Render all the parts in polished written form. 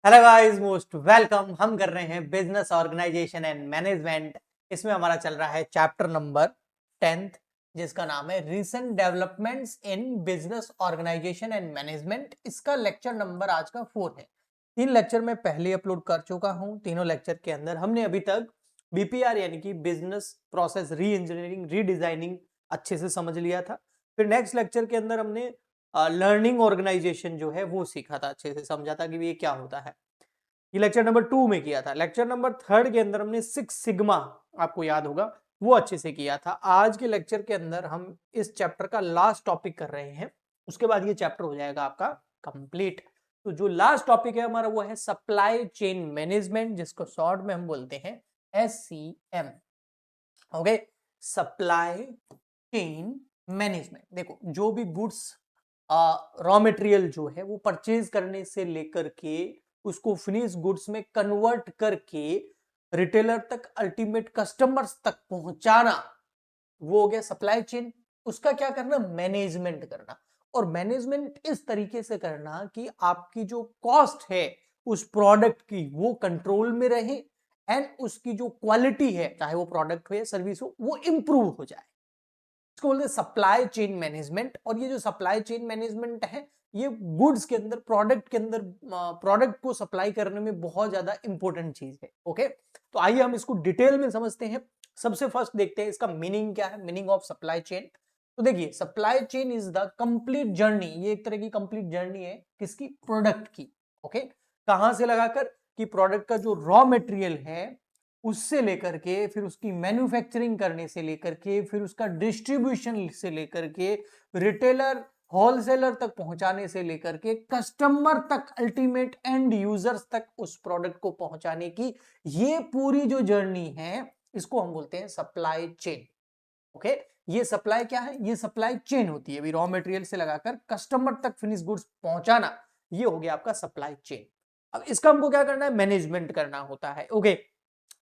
Hello guys, most welcome. हम कर रहे हैं बिजनेस ऑर्गेनाइजेशन एंड मैनेजमेंट। इसमें हमारा चल रहा है चैप्टर नंबर 10th, जिसका नाम है recent developments in business organization and management. इसका लेक्चर नंबर आज का 4 है। 3 लेक्चर मैं पहले अपलोड कर चुका हूं। तीनों लेक्चर के अंदर हमने अभी तक बीपीआर यानी कि बिजनेस प्रोसेस री इंजीनियरिंग रीडिजाइनिंग अच्छे से समझ लिया था। फिर नेक्स्ट लेक्चर के अंदर हमने लर्निंग ऑर्गेनाइजेशन जो है वो सीखा था, अच्छे से समझा था कि ये क्या होता है। ये लेक्चर नंबर 2 में किया था। लेक्चर नंबर 3 के अंदर हमने 6 सिग्मा, आपको याद होगा, वो अच्छे से किया था। आज के लेक्चर के अंदर हम इस चैप्टर का लास्ट टॉपिक कर रहे हैं, उसके बाद ये चैप्टर हो जाएगा आपका कंप्लीट। तो जो लास्ट टॉपिक है हमारा वो है सप्लाई चेन मैनेजमेंट, जिसको शॉर्ट में हम बोलते हैं SCM। Okay, supply chain management. देखो, जो भी गुड्स रॉ मटेरियल जो है वो परचेज करने से लेकर के उसको फिनिश गुड्स में कन्वर्ट करके रिटेलर तक, अल्टीमेट कस्टमर्स तक पहुंचाना, वो हो गया सप्लाई चेन। उसका क्या करना? मैनेजमेंट करना। और मैनेजमेंट इस तरीके से करना कि आपकी जो कॉस्ट है उस प्रोडक्ट की वो कंट्रोल में रहे, एंड उसकी जो क्वालिटी है, चाहे वो प्रोडक्ट हो या सर्विस हो, वो इंप्रूव हो जाए। इसको बोलते हैं सप्लाई चेन मैनेजमेंट। और ये जो सप्लाई चेन मैनेजमेंट है, ये गुड्स के अंदर, प्रोडक्ट के अंदर, प्रोडक्ट को सप्लाई करने में बहुत ज्यादा इंपॉर्टेंट चीज है। ओके, तो आइए हम इसको डिटेल में समझते हैं। सबसे फर्स्ट देखते हैं इसका मीनिंग क्या है, मीनिंग ऑफ सप्लाई चेन। तो देखिए, supply chain is the complete journey. ये एक तरह की कंप्लीट जर्नी है किसकी? प्रोडक्ट की। ओके, कहां से लगाकर कि प्रोडक्ट का जो रॉ मटेरियल है उससे लेकर के, फिर उसकी मैन्युफैक्चरिंग करने से लेकर के, फिर उसका डिस्ट्रीब्यूशन से लेकर के, रिटेलर होलसेलर तक पहुंचाने से लेकर के, कस्टमर तक, अल्टीमेट एंड यूजर्स तक उस प्रोडक्ट को पहुंचाने की ये पूरी जो जर्नी है, इसको हम बोलते हैं सप्लाई चेन। ओके, ये सप्लाई क्या है? ये सप्लाई चेन होती है, अभी रॉ मटेरियल से लगाकर कस्टमर तक फिनिश गुड्स पहुंचाना, ये हो गया आपका सप्लाई चेन। अब इसका हमको क्या करना है? मैनेजमेंट करना होता है। ओके,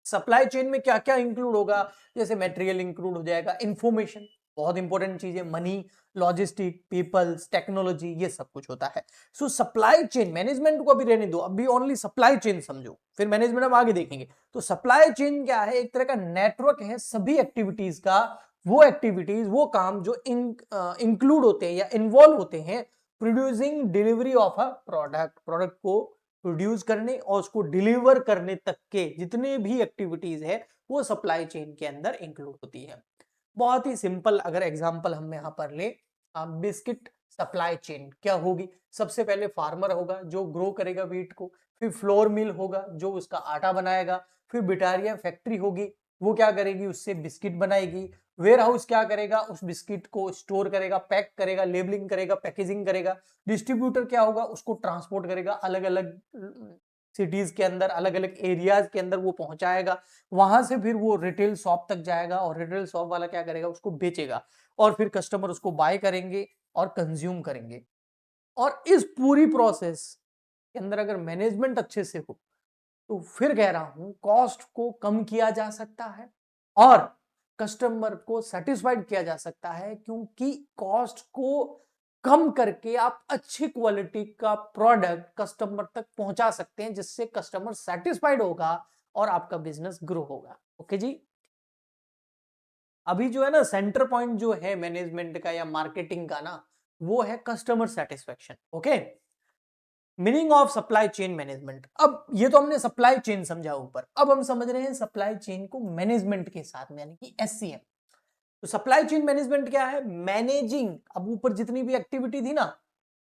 सप्लाई चेन में क्या क्या इंक्लूड होगा? जैसे मटेरियल इंक्लूड हो जाएगा, इंफॉर्मेशन, बहुत इंपॉर्टेंट चीज है, मनी, लॉजिस्टिक, पीपल्स, टेक्नोलॉजी, ये सब कुछ होता है। सो सप्लाई चेन मैनेजमेंट को अभी रहने दो, अभी ओनली सप्लाई चेन समझो, फिर मैनेजमेंट हम आगे देखेंगे। तो सप्लाई चेन क्या है? एक तरह का नेटवर्क है सभी एक्टिविटीज का। वो एक्टिविटीज, वो काम जो इंक्लूड होते हैं या इन्वॉल्व होते हैं producing delivery of a product. Product को प्रोड्यूस करने और उसको डिलीवर करने तक के जितने भी एक्टिविटीज है वो सप्लाई चेन के अंदर इंक्लूड होती है। बहुत ही सिंपल अगर एग्जांपल हम यहाँ पर ले, बिस्किट सप्लाई चेन क्या होगी? सबसे पहले फार्मर होगा जो ग्रो करेगा व्हीट को, फिर फ्लोर मिल होगा जो उसका आटा बनाएगा, फिर बिटारिया फैक्ट्री होगी, वो क्या करेगी? उससे बिस्किट बनाएगी। वेयर हाउस क्या करेगा? उस बिस्किट को स्टोर करेगा, पैक करेगा, लेबलिंग करेगा, पैकेजिंग करेगा। डिस्ट्रीब्यूटर क्या होगा? उसको ट्रांसपोर्ट करेगा, अलग अलग सिटीज के अंदर, अलग अलग एरियाज के अंदर वो पहुंचाएगा। वहां से फिर वो रिटेल शॉप तक जाएगा और रिटेल शॉप वाला क्या करेगा? उसको बेचेगा, और फिर कस्टमर उसको बाय करेंगे और कंज्यूम करेंगे। और इस पूरी प्रोसेस के अंदर अगर मैनेजमेंट अच्छे से हो तो फिर कह रहा हूं कॉस्ट को कम किया जा सकता है और कस्टमर को सेटिस्फाइड किया जा सकता है, क्योंकि कॉस्ट को कम करके आप अच्छी क्वालिटी का प्रोडक्ट कस्टमर तक पहुंचा सकते हैं, जिससे कस्टमर सेटिस्फाइड होगा और आपका बिजनेस ग्रो होगा। ओके जी, अभी जो है ना, सेंटर पॉइंट जो है मैनेजमेंट का या मार्केटिंग का ना, वो है customer satisfaction. Okay, meaning of supply chain management. अब ये तो हमने सप्लाई चेन समझा ऊपर, अब हम समझ रहे हैं सप्लाई चेन को मैनेजमेंट के साथ में, यानी कि SCM। तो सप्लाई चेन मैनेजमेंट क्या है? मैनेजिंग, अब ऊपर जितनी भी एक्टिविटी थी ना,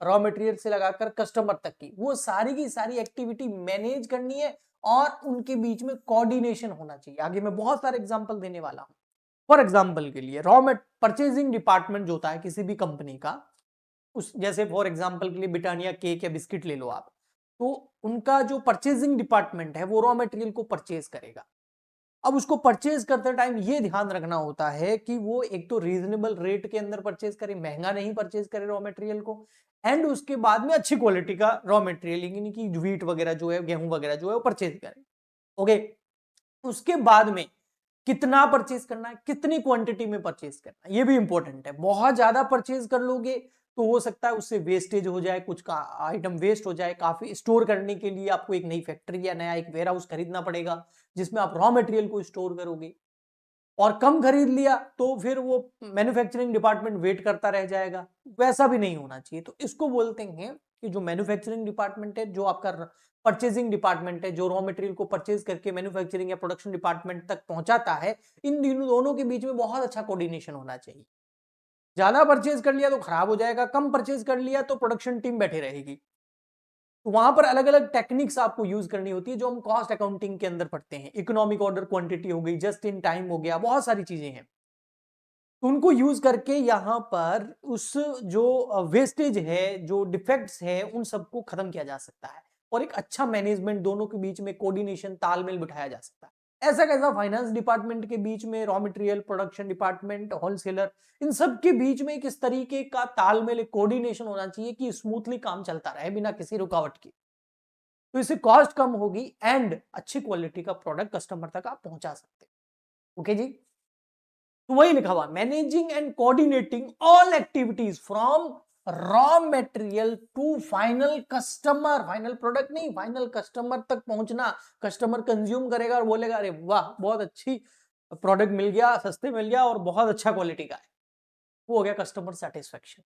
रॉ मटेरियल से लगाकर कस्टमर तक की, वो सारी की सारी एक्टिविटी मैनेज करनी है और उनके बीच में कोऑर्डिनेशन होना चाहिए। आगे मैं बहुत सारे एग्जांपल देने वाला हूं। फॉर एग्जांपल के लिए, रॉ मेट परचेजिंग डिपार्टमेंट जो होता है किसी भी कंपनी का, उस जैसे फॉर एग्जांपल के लिए ब्रिटानिया केक या बिस्किट ले लो आप, तो उनका जो परचेजिंग डिपार्टमेंट है वो रॉ मटेरियल को परचेज करेगा। अब उसको परचेज करते टाइम ये ध्यान रखना होता है कि वो एक तो रीजनेबल रेट के अंदर परचेज करे, महंगा नहीं परचेज करे रॉ मटेरियल को, एंड उसके बाद में अच्छी क्वालिटी का रॉ मटेरियल यानी कि व्हीट वगैरह जो है, गेहूं वगैरह जो है वो परचेज करे। ओके, उसके बाद में कितना परचेज करना है, कितनी क्वांटिटी में परचेज करना है, ये भी इंपॉर्टेंट है। बहुत ज्यादा परचेज कर लोगे तो हो सकता है उससे वेस्टेज हो जाए, कुछ का आइटम वेस्ट हो जाए, काफी स्टोर करने के लिए आपको एक नई फैक्ट्री या नया एक वेयर हाउस खरीदना पड़ेगा जिसमें आप रॉ मटेरियल को स्टोर करोगे। और कम खरीद लिया तो फिर वो मैन्युफैक्चरिंग डिपार्टमेंट वेट करता रह जाएगा, वैसा भी नहीं होना चाहिए। तो इसको बोलते हैं कि जो मैन्युफैक्चरिंग डिपार्टमेंट है, जो आपका परचेजिंग डिपार्टमेंट है, जो रॉ मटेरियल को परचेज करके मैन्युफैक्चरिंग या प्रोडक्शन डिपार्टमेंट तक पहुंचाता है, इन दोनों के बीच में बहुत अच्छा कोऑर्डिनेशन होना चाहिए। ज्यादा परचेज कर लिया तो खराब हो जाएगा, कम परचेज कर लिया तो प्रोडक्शन टीम बैठी रहेगी। तो वहां पर अलग अलग टेक्निक्स आपको यूज करनी होती है जो हम कॉस्ट अकाउंटिंग के अंदर पढ़ते हैं। इकोनॉमिक ऑर्डर क्वांटिटी हो गई, जस्ट इन टाइम हो गया, बहुत सारी चीजें हैं। तो उनको यूज करके यहां पर उस जो वेस्टेज है, जो डिफेक्ट्स है, उन सबको खत्म किया जा सकता है और एक अच्छा मैनेजमेंट, दोनों के बीच में कोऑर्डिनेशन, तालमेल बिठाया जा सकता है। ऐसा कैसा? फाइनेंस डिपार्टमेंट के बीच में, raw material, production department, wholesaler, इन सब के बीच में एक इस तरीके का तालमेल, एक कोऑर्डिनेशन होना चाहिए कि स्मूथली काम चलता रहे बिना किसी रुकावट के। तो इससे कॉस्ट कम होगी एंड अच्छी क्वालिटी का प्रोडक्ट कस्टमर तक आप पहुंचा सकते हैं। ओके जी, तो वही लिखा हुआ, managing and coordinating all activities from raw material to final customer. Final product नहीं, फाइनल कस्टमर तक पहुंचना। कस्टमर कंज्यूम करेगा और बोलेगा अरे वाह, बहुत अच्छी प्रोडक्ट मिल गया, सस्ते मिल गया और बहुत अच्छा क्वालिटी का है। वो हो गया कस्टमर सेटिस्फेक्शन।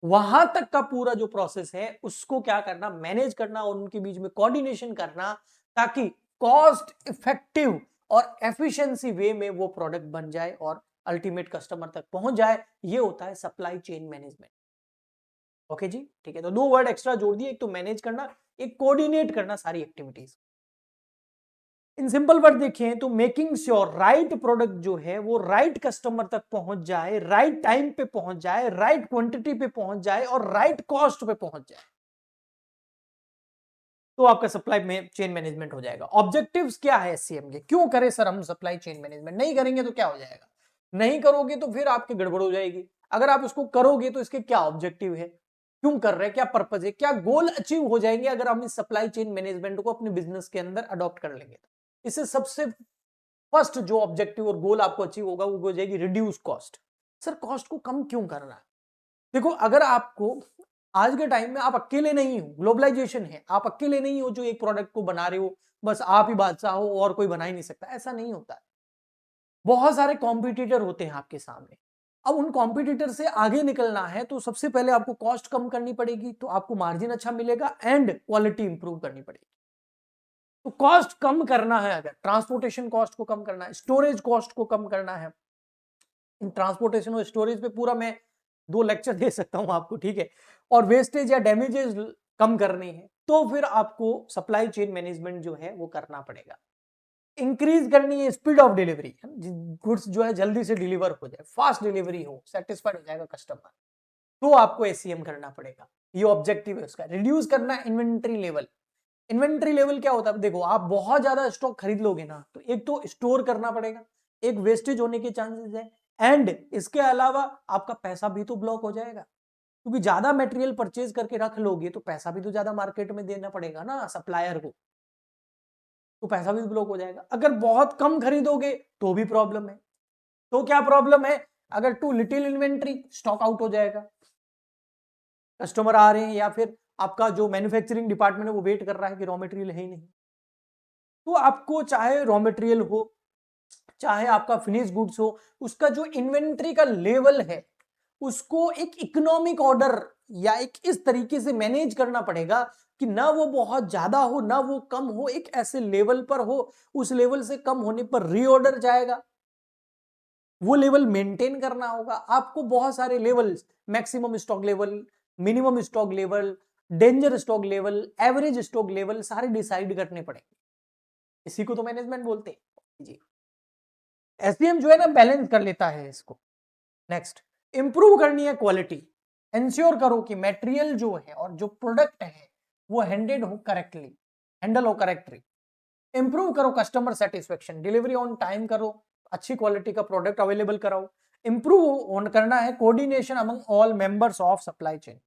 वहां तक का पूरा जो प्रोसेस है उसको क्या करना, मैनेज करना और उनके बीच में कोऑर्डिनेशन करना, ताकि कॉस्ट इफेक्टिव और एफिशिएंसी वे में वो प्रोडक्ट बन जाए और अल्टीमेट कस्टमर तक पहुंच जाए। ये होता है सप्लाई चेन मैनेजमेंट। ओके जी, ठीक है। तो दो वर्ड एक्स्ट्रा जोड़ दिए, एक तो मैनेज करना, एक कोऑर्डिनेट करना सारी एक्टिविटीज। इन सिंपल वर्ड देखें तो मेकिंग श्योर राइट प्रोडक्ट जो है वो राइट कस्टमर तक पहुंच जाए, राइट टाइम पे पहुंच जाए, राइट क्वांटिटी पे पहुंच जाए और राइट कॉस्ट पे पहुंच जाए, तो आपका सप्लाई में चेन मैनेजमेंट हो जाएगा। ऑब्जेक्टिव्स क्या है एससीएम के? क्यों करें सर हम सप्लाई चेन मैनेजमेंट? नहीं करेंगे तो क्या हो जाएगा? नहीं करोगे तो फिर आपकी गड़बड़ हो जाएगी। अगर आप इसको करोगे तो इसके क्या ऑब्जेक्टिव है, क्यों कर रहे हैं, क्या पर्पज है, क्या गोल अचीव हो जाएंगे अगर हम इस सप्लाई चेन मैनेजमेंट को अपने बिजनेस के अंदर अडॉप्ट कर लेंगे? तो इससे सबसे फर्स्ट जो ऑब्जेक्टिव और गोल आपको अचीव होगा वो हो जाएगी रिड्यूस कॉस्ट। सर कॉस्ट को कम क्यों करना है? देखो, अगर आपको आज के टाइम में आप अकेले नहीं हो, ग्लोबलाइजेशन है, आप अकेले नहीं हो जो एक प्रोडक्ट को बना रहे हो, बस आप ही बादशाह हो और कोई बना ही नहीं सकता, ऐसा नहीं होता है। बहुत सारे कॉम्पिटिटर होते हैं आपके सामने। अब उन कॉम्पिटिटर से आगे निकलना है तो सबसे पहले आपको कॉस्ट कम करनी पड़ेगी, तो आपको मार्जिन अच्छा मिलेगा एंड क्वालिटी इंप्रूव करनी पड़ेगी। तो कॉस्ट कम करना है, अगर ट्रांसपोर्टेशन कॉस्ट को कम करना है, स्टोरेज कॉस्ट को कम करना है, इन ट्रांसपोर्टेशन और स्टोरेज पे पूरा मैं 2 लेक्चर दे सकता हूं आपको, ठीक है, और वेस्टेज या डैमेजेस कम करने हैं, तो फिर आपको सप्लाई चेन मैनेजमेंट जो है वो करना पड़ेगा। इंक्रीज करनी है स्पीड ऑफ डिलीवरी, गुड्स जो है जल्दी से डिलीवर हो जाए, फास्ट डिलीवरी हो, सेटिस्फाइड हो जाएगा कस्टमर, तो आपको एसीएम करना पड़ेगा। ये ऑब्जेक्टिव है उसका। रिड्यूस करना इन्वेंट्री लेवल। इन्वेंट्री लेवल क्या होता है? देखो, आप बहुत ज्यादा स्टॉक खरीद लोगे ना तो एक तो स्टोर करना पड़ेगा, एक वेस्टेज होने के चांसेस है, एंड इसके अलावा आपका पैसा भी तो ब्लॉक हो जाएगा, क्योंकि ज्यादा मटेरियल परचेज करके रख लोगे तो पैसा भी तो ज्यादा मार्केट में देना पड़ेगा ना सप्लायर को, तो पैसा भी ब्लॉक हो जाएगा। अगर बहुत कम खरीदोगे तो भी प्रॉब्लम है। तो क्या प्रॉब्लम है? अगर too little inventory, stock out हो जाएगा, कस्टमर आ रहे हैं या फिर आपका जो मैन्युफैक्चरिंग डिपार्टमेंट है वो वेट कर रहा है कि रॉ मटेरियल है ही नहीं। तो आपको चाहे रॉ मटेरियल हो, चाहे आपका फिनिश गुड्स हो, उसका जो इन्वेंट्री का लेवल है उसको एक इकोनॉमिक ऑर्डर या एक इस तरीके से मैनेज करना पड़ेगा कि ना वो बहुत ज्यादा हो ना वो कम हो, एक ऐसे लेवल पर हो, उस लेवल से कम होने पर रीऑर्डर जाएगा, वो लेवल मेंटेन करना होगा आपको। बहुत सारे levels, maximum stock level, minimum stock level, danger stock level, average stock level, सारे डिसाइड करने पड़ेंगे। इसी को तो मैनेजमेंट बोलते हैं जी। एसडीएम जो है ना बैलेंस कर लेता है इसको। नेक्स्ट, इंप्रूव करनी है क्वालिटी। इंश्योर करो कि मटेरियल जो है और जो प्रोडक्ट है वो हैंडल हो करेक्टली। इंप्रूव करो customer satisfaction, delivery on time करो, अच्छी क्वालिटी का प्रोडक्ट अवेलेबल कराओ। इंप्रूव करना है coordination among all members of supply chain,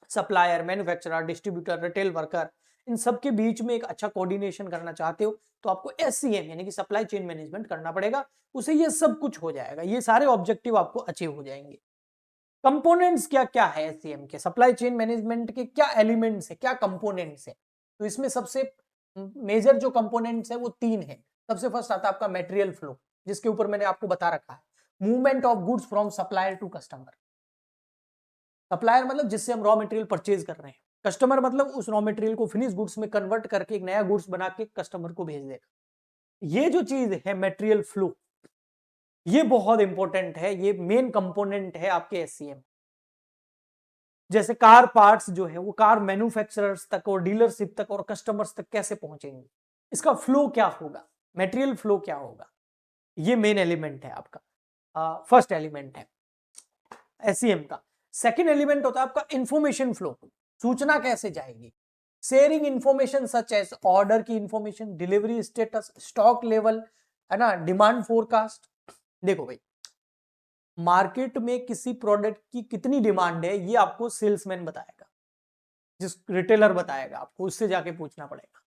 supplier, manufacturer, distributor, retail worker, इन सब के बीच में एक अच्छा कोऑर्डिनेशन करना चाहते हो तो आपको एससीएम यानी कि सप्लाई चेन मैनेजमेंट करना पड़ेगा। उसे ये सब कुछ हो जाएगा, ये सारे ऑब्जेक्टिव आपको अचीव हो जाएंगे। कंपोनेंट्स क्या क्या है एससीएम के, सप्लाई चेन मैनेजमेंट के क्या एलिमेंट्स है, क्या कंपोनेंट्स है? तो इसमें सबसे मेजर जो कंपोनेंट्स है वो 3 है। सबसे फर्स्ट आता है आपका मटेरियल फ्लो, जिसके ऊपर मैंने आपको बता रखा है, movement of goods from supplier to customer. Supplier मतलब जिससे हम रॉ मटेरियल परचेज कर रहे हैं, कस्टमर मतलब उस रॉ मटेरियल को फिनिश गुड्स में कन्वर्ट करके एक नया गुड्स बना के कस्टमर को भेज देगा। ये जो चीज है मटेरियल फ्लो, ये बहुत इंपॉर्टेंट है, ये मेन कंपोनेंट है आपके एससीएम। जैसे कार पार्ट्स जो है वो कार मैन्युफैक्चरर्स तक और डीलरशिप तक और कस्टमर्स तक कैसे पहुंचेंगे, इसका फ्लो क्या होगा, मटेरियल फ्लो क्या होगा, ये मेन एलिमेंट है आपका, फर्स्ट एलिमेंट है एससीएम का। सेकंड एलिमेंट होता है आपका इंफॉर्मेशन फ्लो, सूचना कैसे जाएगी, sharing information such as order की information, delivery status, stock level, है ना, डिमांड फोरकास्ट। देखो भाई, मार्केट में किसी प्रोडक्ट की कितनी डिमांड है ये आपको सेल्समैन बताएगा, जिस रिटेलर बताएगा आपको, उससे जाके पूछना पड़ेगा।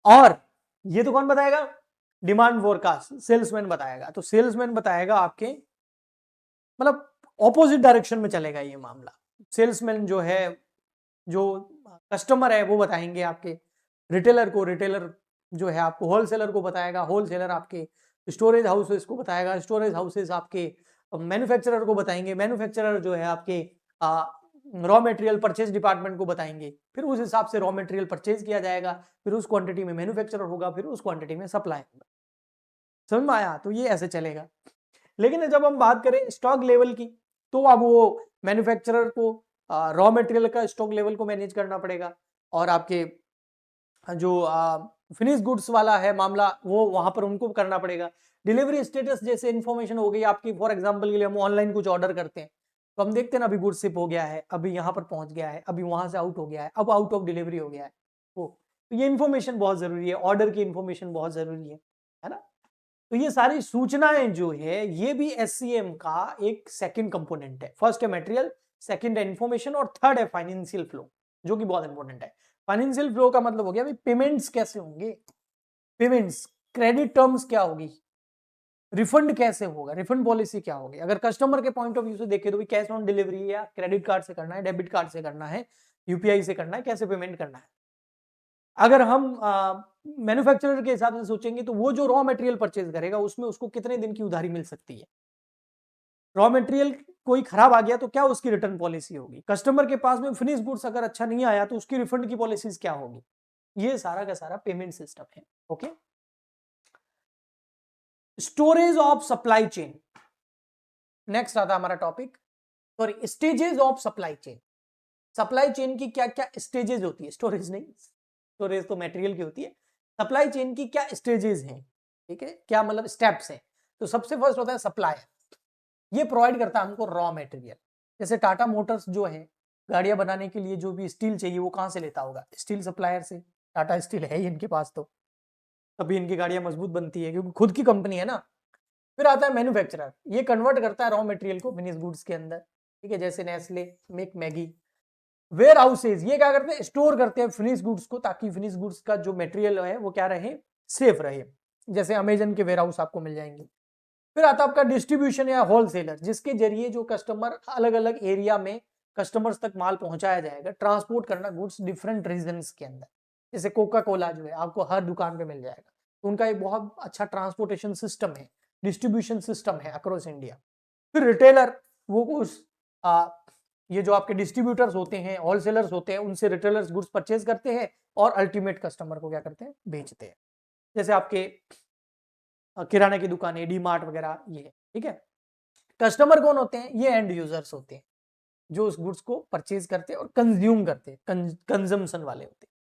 और ये तो कौन बताएगा, डिमांड फोरकास्ट सेल्समैन बताएगा। तो सेल्समैन बताएगा आपके, मतलब ऑपोजिट डायरेक्शन में चलेगा ये मामला। सेल्समैन जो है, जो कस्टमर है वो बताएंगे आपके रिटेलर को, रिटेलर जो है आपको होलसेलर को बताएगा, होलसेलर आपके स्टोरेज हाउसेस को बताएगा, स्टोरेज हाउसेस आपके मैन्युफैक्चरर को बताएंगे, मैन्युफैक्चरर जो है आपके रॉ मटेरियल परचेज डिपार्टमेंट को बताएंगे। फिर उस हिसाब से रॉ मटेरियल परचेज किया जाएगा, फिर उस क्वांटिटी में मैन्युफैक्चरर होगा, फिर उस क्वांटिटी में सप्लाई होगा। समझ में आया? तो ये ऐसे चलेगा। लेकिन जब हम बात करें स्टॉक लेवल की, तो अब वो मैन्युफैक्चरर को रॉ मटेरियल का स्टॉक लेवल को मैनेज करना पड़ेगा, और आपके जो फिनिश गुड्स वाला है मामला वो वहां पर उनको करना पड़ेगा। डिलीवरी स्टेटस जैसे इंफॉर्मेशन हो गई आपकी, फॉर एग्जांपल के लिए हम ऑनलाइन कुछ ऑर्डर करते हैं तो हम देखते हैं ना, अभी गुड्स शिप हो गया है, अभी यहाँ पर पहुंच गया है, अभी वहां से आउट हो गया है, अब आउट ऑफ डिलीवरी हो गया है। तो ये इन्फॉर्मेशन बहुत जरूरी है, ऑर्डर की इन्फॉर्मेशन बहुत जरूरी है ना। तो ये सारी सूचनाएं जो है ये भी एससीएम का एक सेकंड कंपोनेंट है। फर्स्ट है मटेरियल, सेकंड है इंफॉर्मेशन, और थर्ड है फाइनेंशियल फ्लो, जो कि बहुत इंपॉर्टेंट है। फाइनेंशियल फ्लो का मतलब हो गया भाई पेमेंट्स कैसे होंगे, पेमेंट्स, क्रेडिट टर्म्स क्या होगी, रिफंड कैसे होगा, रिफंड पॉलिसी क्या होगी। अगर कस्टमर के पॉइंट ऑफ व्यू से देखें तो भी कैश ऑन डिलीवरी या क्रेडिट कार्ड से करना है, डेबिट कार्ड से करना है, यूपीआई से करना है, कैसे पेमेंट करना है। अगर हम मैन्युफैक्चरर के हिसाब से सोचेंगे तो वो जो रॉ मटेरियल परचेज करेगा उसमें उसको कितने दिन की उधारी मिल सकती है, रॉ मटेरियल कोई खराब आ गया तो क्या उसकी रिटर्न पॉलिसी होगी, कस्टमर के पास में फिनिश गुड्स अगर अच्छा नहीं आया तो उसकी रिफंड की पॉलिसीज क्या होगी। ये सारा का सारा पेमेंट सिस्टम है। Okay, storage of supply chain, next आता है हमारा topic, sorry stages of supply chain. Supply chain की क्या क्या स्टेजेस होती है, स्टोरेज नहीं, स्टोरेज तो मटेरियल की होती है, सप्लाई चेन की क्या स्टेजेस हैं, ठीक है, क्या मतलब स्टेप्स हैं। तो सबसे फर्स्ट होता है सप्लायर, ये प्रोवाइड करता है हमको रॉ मटेरियल। जैसे टाटा मोटर्स जो है, गाड़ियां बनाने के लिए जो भी स्टील चाहिए वो कहां से लेता होगा, स्टील सप्लायर से। टाटा स्टील है ही इनके पास, तो तभी इनकी गाड़ियां मजबूत बनती है क्योंकि खुद की कंपनी है ना। फिर आता है मैन्युफैक्चरर, ये कन्वर्ट करता है रॉ मटेरियल को फिनिश गुड्स के अंदर, ठीक है, जैसे Nestle, make Maggi. Warehouses, ये क्या करते हैं, स्टोर करते हैं फिनिश गुड्स को, ताकि फिनिश गुड्स का जो मटेरियल है वो क्या रहे, सेफ रहे। जैसे अमेजन के वेयर हाउस आपको मिल जाएंगे। फिर आता है आपका डिस्ट्रीब्यूशन या होलसेलर, जिसके जरिए जो कस्टमर अलग अलग एरिया में कस्टमर्स तक माल पहुंचाया जाएगा, ट्रांसपोर्ट करना गुड्स डिफरेंट रीजन्स के अंदर। जैसे कोका कोला जो है आपको हर दुकान पे मिल जाएगा, तो उनका एक बहुत अच्छा ट्रांसपोर्टेशन सिस्टम है, डिस्ट्रीब्यूशन सिस्टम है अक्रॉस इंडिया। फिर रिटेलर, वो उस ये जो आपके डिस्ट्रीब्यूटर्स होते हैं, होलसेलर्स होते हैं, उनसे रिटेलर्स गुड्स परचेज करते हैं और अल्टीमेट कस्टमर को क्या करते हैं, बेचते हैं। जैसे आपके किराने की दुकान है, डी मार्ट वगैरह, ये है, ठीक है। कस्टमर कौन होते हैं, ये एंड यूजर्स होते हैं, जो उस गुड्स को परचेज करते हैं और कंज्यूम करते हैं, कंजम्पशन वाले होते हैं।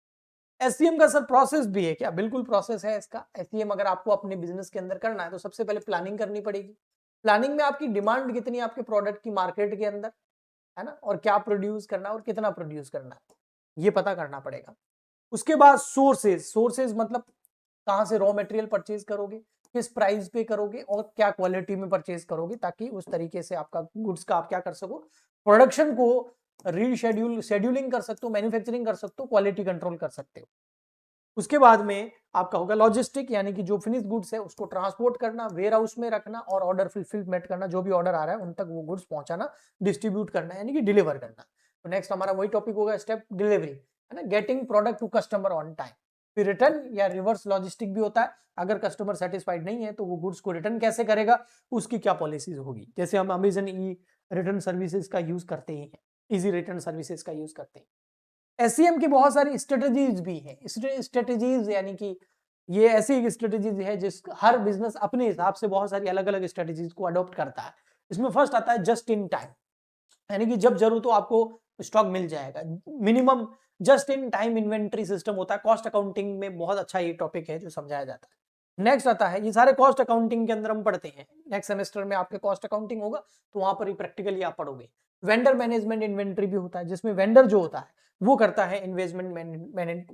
एससीएम का सर प्रोसेस भी है क्या, बिल्कुल प्रोसेस है इसका। एससीएम अगर आपको अपने बिजनेस के अंदर करना है तो सबसे पहले प्लानिंग करनी पड़ेगी। प्लानिंग में आपकी डिमांड कितनी है आपके प्रोडक्ट की मार्केट के अंदर, है ना, और क्या प्रोड्यूस करना है और कितना प्रोड्यूस करना है, ये पता करना पड़ेगा। उसके बाद सोर्सेज, सोर्सेज मतलब कहां से रॉ मटेरियल परचेज करोगे, किस प्राइस पे करोगे और क्या क्वालिटी में परचेज करोगे, ताकि उस तरीके से आपका गुड्स का आप क्या कर सको, प्रोडक्शन को रीशेड्यूलिंग कर सकते हो, मैन्युफैक्चरिंग कर सकते हो, क्वालिटी कंट्रोल कर सकते हो। उसके बाद में आपका होगा लॉजिस्टिक, यानी कि जो फिनिश गुड्स है उसको ट्रांसपोर्ट करना, वेयर हाउस में रखना और ऑर्डर फुलफिलमेंट करना, जो भी ऑर्डर आ रहा है उन तक वो गुड्स पहुंचाना, डिस्ट्रीब्यूट करना, यानी कि डिलीवर करना। तो नेक्स्ट हमारा वही टॉपिक होगा स्टेप डिलीवरी, है ना, getting product to customer on time. फिर रिटर्न या रिवर्स लॉजिस्टिक भी होता है, अगर कस्टमर सेटिस्फाइड नहीं है तो वो गुड्स को रिटर्न कैसे करेगा, उसकी क्या पॉलिसीज होगी। जैसे हम अमेजन ई रिटर्न सर्विसेज का यूज करते ही हैं, इजी रिटर्न सर्विसेज का यूज करते हैं। एससीएम की बहुत सारी स्ट्रेटजीज भी हैं। स्ट्रेटजीज यानी कि ये ऐसी स्ट्रेटजीज है जिस हर बिजनेस अपने हिसाब से बहुत सारी अलग अलग स्ट्रेटजीज को अडॉप्ट करता है। इसमें फर्स्ट आता है जस्ट इन टाइम, यानी कि जब जरूरत हो आपको स्टॉक मिल जाएगा। Minimum just in time inventory system होता है। कॉस्ट अकाउंटिंग में बहुत अच्छा ये टॉपिक है जो समझाया जाता है। नेक्स्ट आता है, ये सारे कॉस्ट अकाउंटिंग के अंदर हम पढ़ते हैं, नेक्स्ट सेमेस्टर में आपके कॉस्ट अकाउंटिंग होगा तो वहां पर ही प्रैक्टिकली आप पढ़ोगे। वेंडर मैनेजमेंट इन्वेंट्री भी होता है, जिसमें वेंडर जो होता है वो करता है इन्वेस्टमेंट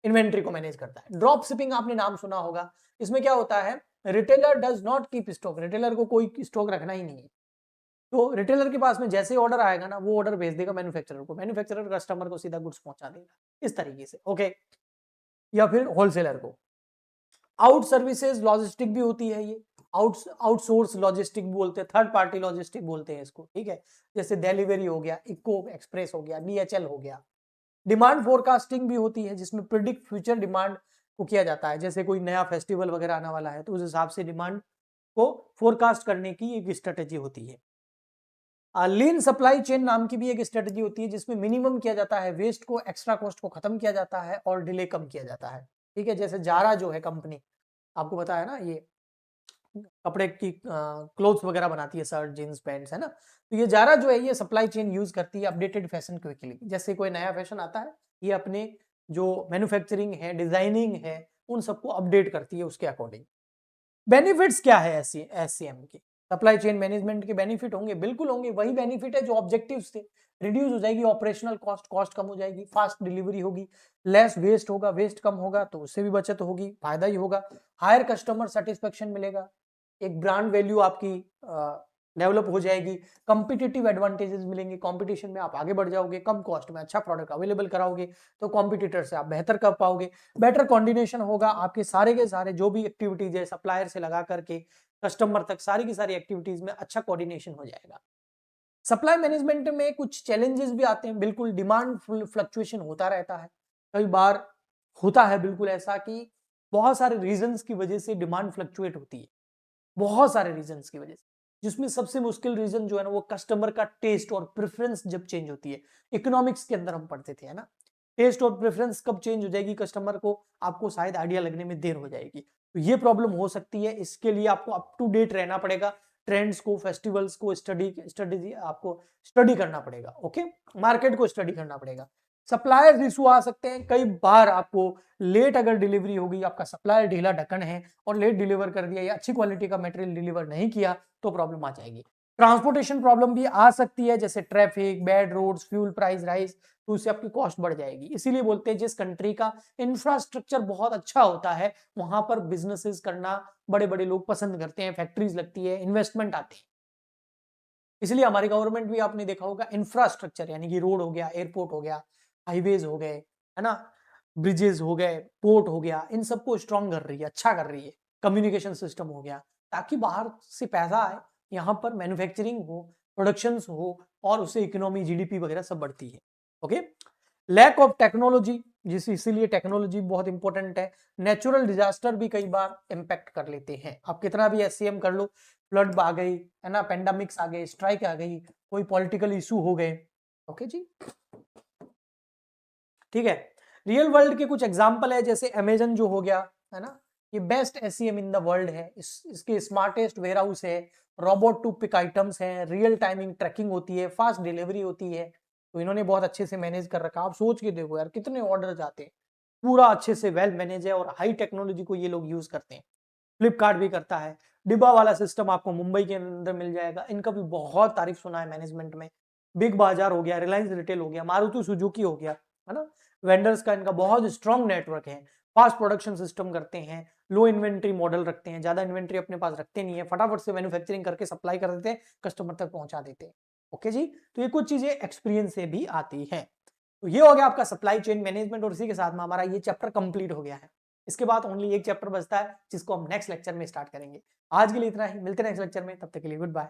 इन्वेंट्री को मैनेज करता है। ड्रॉप शिपिंग आपने नाम सुना होगा। इसमें क्या होता है, retailer does not keep stock, retailer को कोई स्टॉक रखना ही नहीं है। तो रिटेलर के पास में जैसे ही ऑर्डर आएगा ना, वो ऑर्डर भेज देगा मैन्युफैक्चरर को, मैन्युफैक्चरर कस्टमर को सीधा गुड्स पहुंचा देगा, इस तरीके से। ओके, या फिर होलसेलर को। आउट सर्विसेज लॉजिस्टिक भी होती है ये, आउटसोर्स लॉजिस्टिक बोलते हैं, थर्ड पार्टी लॉजिस्टिक बोलते हैं इसको, ठीक है। जैसे डिलीवरी हो गया, इको एक्सप्रेस हो गया, डीएचएल हो गया। डिमांड फोरकास्टिंग भी होती है, जिसमें प्रिडिक्ट फ्यूचर डिमांड को किया जाता है। जैसे कोई नया फेस्टिवल वगैरह आने वाला है तो उस हिसाब से डिमांड को फोरकास्ट करने की एक स्ट्रेटेजी होती है। लीन सप्लाई चेन नाम की भी एक स्ट्रेटजी होती है, जिसमें मिनिमम किया जाता है वेस्ट को, एक्स्ट्रा कॉस्ट को खत्म किया जाता है और डिले कम किया जाता है, ठीक है। जैसे जारा जो है कंपनी, आपको पता है ना, ये कपड़े की क्लोथ्स वगैरह बनाती है, शर्ट जींस पैंट्स, है ना। तो ये जारा जो है ये सप्लाई चेन यूज करती है अपडेटेड फैशन क्विकली। जैसे कोई नया फैशन आता है, ये अपने जो मैन्युफैक्चरिंग है, डिजाइनिंग है, उन सबको अपडेट करती है उसके अकॉर्डिंग। बेनिफिट्स क्या है एससीएम के, सप्लाई चेन मैनेजमेंट के बेनिफिट होंगे, बिल्कुल होंगे। वही बेनिफिट है जो ऑब्जेक्टिव्स थे। रिड्यूस हो जाएगी ऑपरेशनल कॉस्ट, कॉस्ट कम हो जाएगी, फास्ट डिलीवरी होगी, लेस वेस्ट होगा, वेस्ट कम होगा तो उससे भी बचत होगी, फायदा ही होगा। हायर कस्टमर सेटिस्फेक्शन मिलेगा, एक ब्रांड वैल्यू आपकी डेवलप हो जाएगी, कॉम्पिटिटिव एडवांटेजेस मिलेंगे, कंपटीशन में आप आगे बढ़ जाओगे, कम कॉस्ट में अच्छा प्रोडक्ट अवेलेबल कराओगे तो कॉम्पिटिटर से आप बेहतर कर पाओगे। बेटर कोऑर्डिनेशन होगा, आपके सारे के सारे जो भी एक्टिविटीज है सप्लायर से लगा करके कस्टमर तक, सारी की सारी एक्टिविटीज में अच्छा कोऑर्डिनेशन हो जाएगा। सप्लाई मैनेजमेंट में कुछ चैलेंजेस भी आते हैं, बिल्कुल डिमांड फ्लक्चुएशन होता रहता है। कई बार होता है बिल्कुल ऐसा कि बहुत सारे रीजंस की वजह से डिमांड फ्लक्चुएट होती है, बहुत सारे रीजंस की वजह से, जिसमें सबसे मुश्किल रीजन जो है ना वो कस्टमर का टेस्ट और प्रेफरेंस जब चेंज होती है। इकोनॉमिक्स के अंदर हम पढ़ते थे, है ना, टेस्ट और प्रेफरेंस कब चेंज हो जाएगी कस्टमर को, आपको शायद आइडिया लगने में देर हो जाएगी। तो ये प्रॉब्लम हो सकती है, इसके लिए आपको अप टू डेट रहना पड़ेगा, ट्रेंड्स को, फेस्टिवल्स को स्टडी आपको स्टडी करना पड़ेगा। ओके, मार्केट को स्टडी करना पड़ेगा। सप्लायर इशू आ सकते हैं, कई बार आपको लेट अगर डिलीवरी होगी, आपका सप्लायर ढीला ढक्कन है और लेट डिलीवर कर दिया या अच्छी क्वालिटी का मटेरियल डिलीवर नहीं किया तो प्रॉब्लम आ जाएगी। ट्रांसपोर्टेशन प्रॉब्लम भी आ सकती है, जैसे traffic, bad roads, fuel price rise, तो उससे आपकी कॉस्ट बढ़ जाएगी। इसीलिए बोलते हैं जिस कंट्री का इंफ्रास्ट्रक्चर बहुत अच्छा होता है वहां पर बिजनेसेस करना बड़े बड़े लोग पसंद करते हैं, फैक्ट्रीज लगती है, इन्वेस्टमेंट आती है। इसलिए हमारी गवर्नमेंट भी आपने देखा होगा इंफ्रास्ट्रक्चर, यानी कि रोड हो गया, एयरपोर्ट हो गया, हाईवेज हो गए, है ना, ब्रिजेस हो गए, पोर्ट हो गया, इन सबको स्ट्रॉन्ग कर रही है, अच्छा कर रही है। कम्युनिकेशन सिस्टम हो गया, ताकि बाहर से पैसा आए, यहाँ पर मैन्युफैक्चरिंग हो, प्रोडक्शन हो और उससे इकोनॉमी, जीडीपी वगैरह सब बढ़ती है। ओके, लैक ऑफ टेक्नोलॉजी, जिस इसीलिए टेक्नोलॉजी बहुत इंपॉर्टेंट है। नेचुरल डिजास्टर भी कई बार इंपैक्ट कर लेते हैं, आप कितना भी एससीएम कर लो, फ्लड आ गई, है ना, पेंडेमिक्स आ गए, स्ट्राइक आ गई, कोई पॉलिटिकल इशू हो गए। ओके जी, ठीक है। रियल वर्ल्ड के कुछ एग्जांपल है, जैसे अमेजन जो हो गया, है ना, ये best SCM in the world है। इसके स्मार्टेस्ट वेयरहाउस है, रोबोट टू पिक आइटम्स है, रियल टाइमिंग ट्रैकिंग होती है, फास्ट डिलीवरी होती है। तो इन्होंने बहुत अच्छे से मैनेज कर रखा। आप सोच के देखो यार, कितने ऑर्डर जाते हैं, पूरा अच्छे से वेल मैनेज है और हाई टेक्नोलॉजी को ये लोग यूज करते हैं। फ्लिपकार्ट भी करता है, डिब्बा वाला सिस्टम आपको मुंबई के अंदर मिल जाएगा, इनका भी बहुत तारीफ सुना है मैनेजमेंट में। बिग बाजार हो गया, रिलायंस रिटेल हो गया, मारुति सुजुकी हो गया, है ना, वेंडर्स का इनका बहुत स्ट्रॉन्ग नेटवर्क है, फास्ट प्रोडक्शन सिस्टम करते हैं, लो इन्वेंट्री मॉडल रखते हैं, ज्यादा इन्वेंट्री अपने पास रखते नहीं है, फटाफट से मैन्युफैक्चरिंग करके सप्लाई कर देते हैं, कस्टमर तक पहुंचा देते हैं। ओके जी, तो ये कुछ चीजें एक्सपीरियंस से भी आती हैं। तो ये हो गया आपका सप्लाई चेन मैनेजमेंट और इसी के साथ में हमारा ये चैप्टर कंप्लीट हो गया है। इसके बाद ओनली एक चैप्टर बचता है जिसको हम नेक्स्ट लेक्चर में स्टार्ट करेंगे। आज के लिए इतना ही, मिलते हैं नेक्स्ट लेक्चर में, तब तक के लिए गुड बाय।